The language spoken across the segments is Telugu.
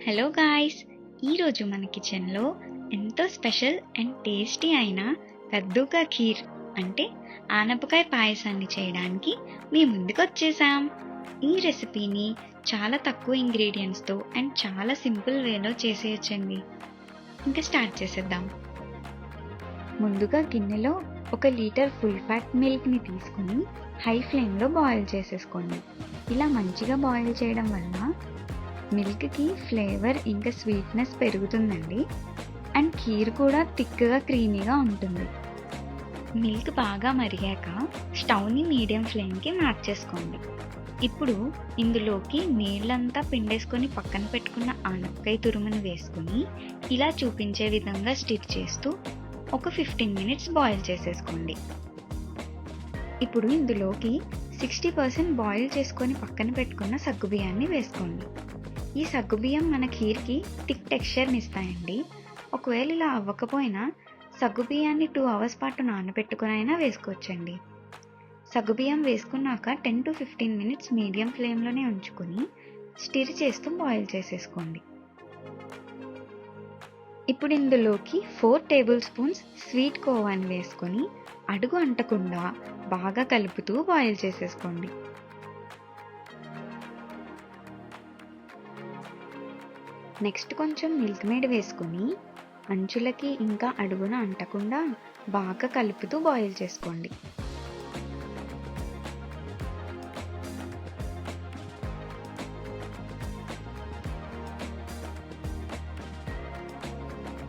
హలో గాయ్స్, ఈరోజు మన కిచెన్లో ఎంతో స్పెషల్ అండ్ టేస్టీ అయిన కద్దూకా ఖీర్ అంటే ఆనపకాయ పాయసాన్ని చేయడానికి మీ ముందుకు వచ్చేసాం. ఈ రెసిపీని చాలా తక్కువ ఇంగ్రీడియంట్స్తో అండ్ చాలా సింపుల్ వేలో చేసేయచ్చండి. ఇంకా స్టార్ట్ చేసేద్దాం. ముందుగా గిన్నెలో 1 లీటర్ ఫుల్ ఫ్యాట్ మిల్క్ని తీసుకుని హై ఫ్లేమ్లో బాయిల్ చేసేసుకోండి. ఇలా మంచిగా బాయిల్ చేయడం వల్ల మిల్క్కి ఫ్లేవర్ ఇంకా స్వీట్నెస్ పెరుగుతుందండి. అండ్ ఖీర్ కూడా థిక్గా క్రీమీగా ఉంటుంది. మిల్క్ బాగా మరిగాక స్టవ్ని మీడియం ఫ్లేమ్కి మార్చేసుకోండి. ఇప్పుడు ఇందులోకి నీళ్ళంతా పిండేసుకొని పక్కన పెట్టుకున్న ఆనపకాయ తురుమును వేసుకొని ఇలా చూపించే విధంగా స్టిర్ చేస్తూ ఒక 15 మినిట్స్ బాయిల్ చేసేసుకోండి. ఇప్పుడు ఇందులోకి 60% బాయిల్ చేసుకొని పక్కన పెట్టుకున్న సగ్గుబియ్యాన్ని వేసుకోండి. ఈ సగ్గుబియ్యం మన ఖీర్కి థిక్ టెక్స్చర్ని ఇస్తాయండి. ఒకవేళ ఇలా అవ్వకపోయినా సగ్గుబియ్యాన్ని 2 అవర్స్ పాటు నానబెట్టుకుని అయినా వేసుకోవచ్చండి. సగ్గుబియ్యం వేసుకున్నాక 10 to 15 మినిట్స్ మీడియం ఫ్లేమ్లోనే ఉంచుకొని స్టిర్ చేస్తూ బాయిల్ చేసేసుకోండి. ఇప్పుడు ఇందులోకి 4 టేబుల్ స్పూన్స్ స్వీట్ కోవాని వేసుకొని అడుగు అంటకుండా బాగా కలుపుతూ బాయిల్ చేసేసుకోండి. నెక్స్ట్ కొంచెం మిల్క్ మేడ్ వేసుకొని అంచులకి ఇంకా అడుగున అంటకుండా బాగా కలుపుతూ బాయిల్ చేసుకోండి.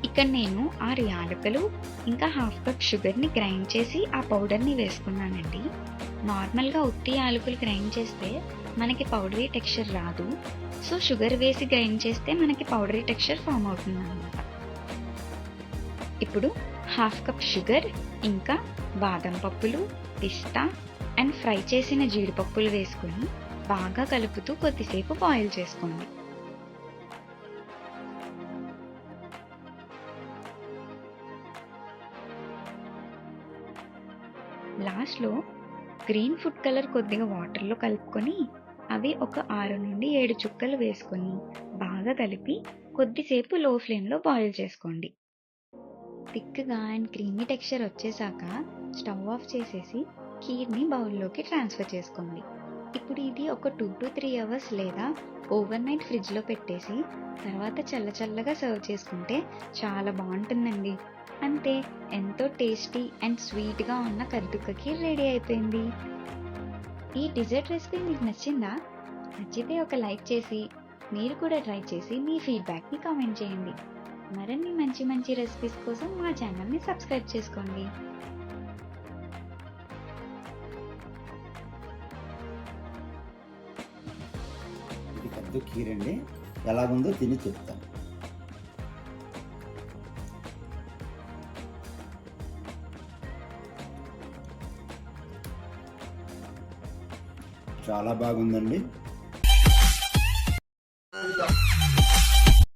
ఇక్కడ నేను 6 యాలకులు ఇంకా హాఫ్ కప్ షుగర్ని గ్రైండ్ చేసి ఆ పౌడర్ని వేసుకున్నానండి. నార్మల్గా ఉత్తి యాలకులు గ్రైండ్ చేస్తే మనకి పౌడరీ టెక్స్చర్ రాదు. సో షుగర్ వేసి గ్రైండ్ చేస్తే మనకి పౌడరీ టెక్స్చర్ ఫామ్ అవుతుంది అన్నమాట. ఇప్పుడు హాఫ్ కప్ షుగర్ ఇంకా బాదం పప్పులు, పిస్తా అండ్ ఫ్రై చేసిన జీడిపప్పులు వేసుకొని బాగా కలుపుతూ కొద్దిసేపు బాయిల్ చేసుకోండి. లాస్ట్లో గ్రీన్ ఫుడ్ కలర్ కొద్దిగా వాటర్లో కలుపుకొని అవి ఒక 6 నుండి 7 చుక్కలు వేసుకొని బాగా కలిపి కొద్దిసేపు లో ఫ్లేమ్లో బాయిల్ చేసుకోండి. థిక్గా అండ్ క్రీమీ టెక్స్చర్ వచ్చేసాక స్టవ్ ఆఫ్ చేసేసి ఖీర్ని బౌల్లోకి ట్రాన్స్ఫర్ చేసుకోండి. ఇప్పుడు ఇది ఒక 2 to 3 అవర్స్ లేదా ఓవర్ నైట్ ఫ్రిడ్జ్లో పెట్టేసి తర్వాత చల్లచల్లగా సర్వ్ చేసుకుంటే చాలా బాగుంటుందండి. అంతే, ఎంతో టేస్టీ అండ్ స్వీట్గా ఉన్న కద్దూకా ఖీర్ రెడీ అయిపోయింది. ఈ డిజర్ట్ రెసిపీ మీకు నచ్చిందా? నచ్చితే ఒక లైక్ చేసి మీరు కూడా ట్రై చేసి మీ ఫీడ్బ్యాక్ని కామెంట్ చేయండి. మరిన్ని మంచి రెసిపీస్ కోసం మా ఛానల్ని సబ్స్క్రైబ్ చేసుకోండి. ఇది కద్దు ఖీర్ అండి. ఎలాగుందో తిని చెప్తాను. చాలా బాగుందండి.